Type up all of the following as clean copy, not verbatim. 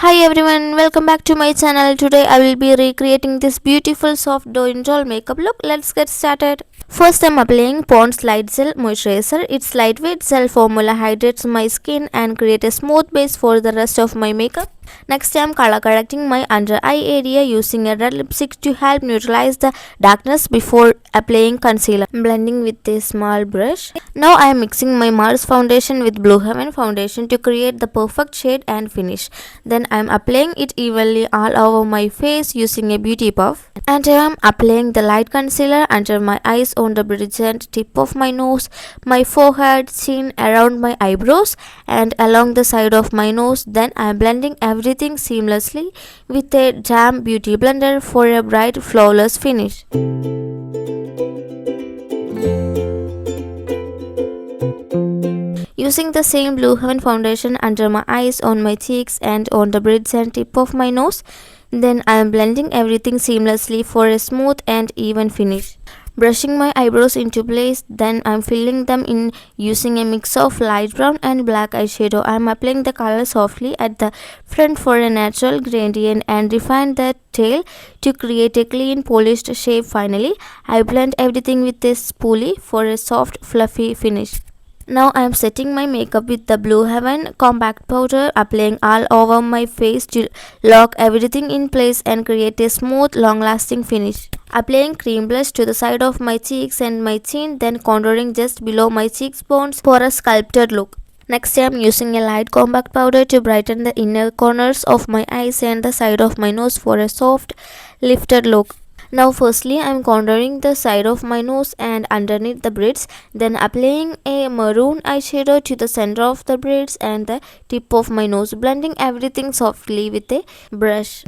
Hi everyone, welcome back to my channel. Today I will be recreating this beautiful soft Douyin Doll makeup look. Let's get started. First I'm applying Pond's Light Gel Moisturizer. Its lightweight gel formula hydrates my skin and creates a smooth base for the rest of my makeup. Next I'm color correcting my under eye area using a red lipstick to help neutralize the darkness before applying concealer. Blending with a small brush. Now I am mixing my Mars foundation with Blue Heaven foundation to create the perfect shade and finish. Then I am applying it evenly all over my face using a beauty puff. And I am applying the light concealer under my eyes, on the bridge and tip of my nose, my forehead, chin, around my eyebrows and along the side of my nose. Then I am blending everything seamlessly with a Jam Beauty blender for a bright flawless finish. Using the same Blue Heaven foundation under my eyes, on my cheeks and on the bridge and tip of my nose. Then I am blending everything seamlessly for a smooth and even finish. Brushing my eyebrows into place, then I am filling them in using a mix of light brown and black eyeshadow. I am applying the color softly at the front for a natural gradient and refine the tail to create a clean polished shape. Finally, I blend everything with a spoolie for a soft fluffy finish. Now I am setting my makeup with the Blue Heaven compact powder, applying all over my face to lock everything in place and create a smooth long-lasting finish. Applying cream blush to the side of my cheeks and my chin, then contouring just below my cheekbones for a sculpted look. Next I am using a light compact powder to brighten the inner corners of my eyes and the side of my nose for a soft lifted look. Now firstly I am contouring the side of my nose and underneath the bridge, then applying a maroon eyeshadow to the center of the bridge and the tip of my nose, blending everything softly with a brush.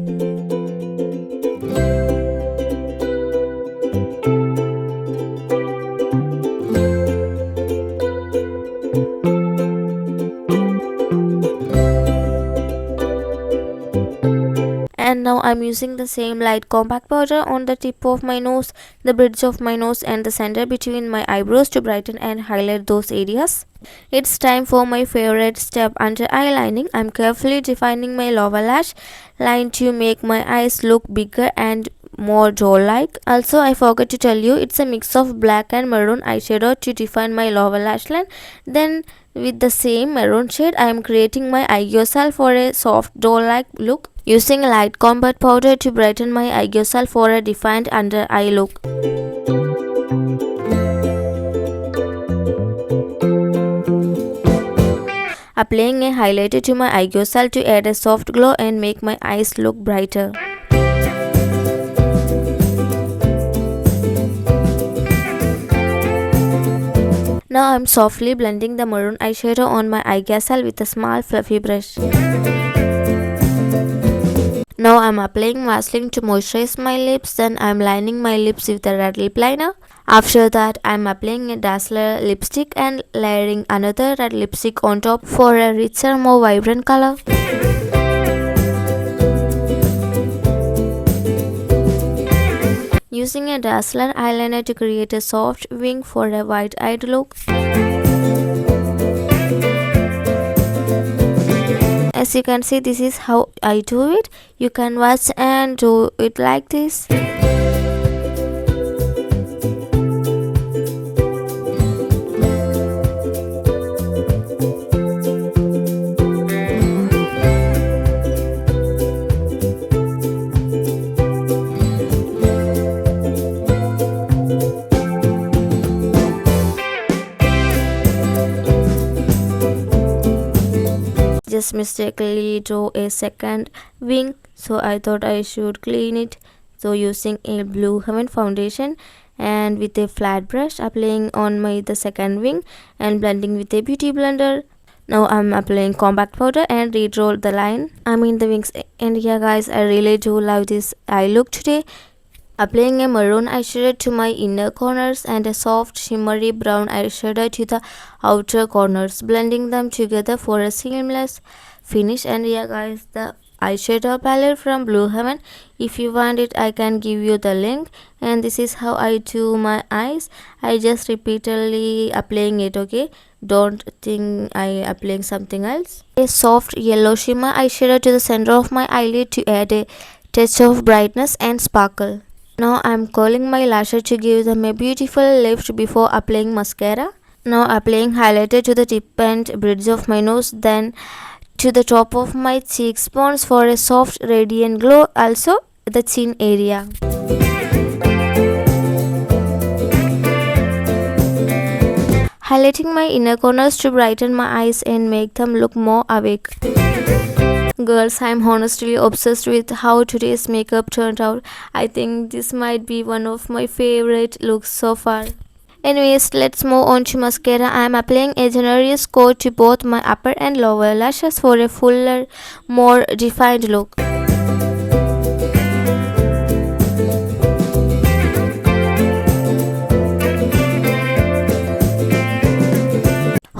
And now I'm using the same light compact powder on the tip of my nose, the bridge of my nose and the center between my eyebrows to brighten and highlight those areas. It's time for my favorite step, under eyelining. I'm carefully defining my lower lash line to make my eyes look bigger and more doll-like. Also, I forgot to tell you, it's a mix of black and maroon eyeshadow to define my lower lash line. Then with the same maroon shade, I am creating my eyeshadow for a soft doll-like look, using light compact powder to brighten my eyeshadow for a defined under eye look. Applying a highlighter to my eyeshadow to add a soft glow and make my eyes look brighter. Now I'm softly blending the maroon eyeshadow on my eyeshadow with a small fluffy brush. Now I'm applying Vaseline to moisturize my lips, then I'm lining my lips with a red lip liner. After that, I'm applying a Dazzler lipstick and layering another red lipstick on top for a richer, more vibrant color. Using a Dazzler eyeliner to create a soft wing for a wide-eyed look. As you can see, this is how I do it. You can watch and do it like this. Just mistakenly drew a second wing, so I thought I should clean it. So using a Blue Heaven foundation and with a flat brush, applying on the second wing and blending with a beauty blender. Now I'm applying compact powder and redraw the line, the wings. And yeah guys, I really do love this eye look today. Applying a maroon eyeshadow to my inner corners and a soft shimmery brown eyeshadow to the outer corners, blending them together for a seamless finish. And yeah guys, the eyeshadow palette from Blue Heaven. If you want it, I can give you the link. And this is how I do my eyes. I just repeatedly applying it, okay? Don't think I applying something else. A soft yellow shimmer eyeshadow to the center of my eyelid to add a touch of brightness and sparkle. Now I'm curling my lashes to give them a beautiful lift before applying mascara. Now applying highlighter to the tip and bridge of my nose, then to the top of my cheekbones for a soft radiant glow, also the chin area. Highlighting my inner corners to brighten my eyes and make them look more awake. Girls, I'm honestly obsessed with how today's makeup turned out. I think this might be one of my favorite looks so far. Anyways, let's move on to mascara. I am applying a generous coat to both my upper and lower lashes for a fuller, more defined look.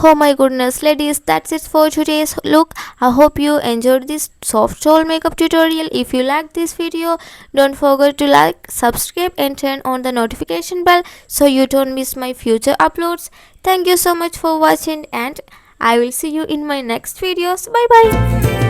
Oh my goodness, ladies, that's it for today's look. I hope you enjoyed this soft doll makeup tutorial. If you liked this video, don't forget to like, subscribe and turn on the notification bell so you don't miss my future uploads. Thank you so much for watching and I will see you in my next videos. Bye bye.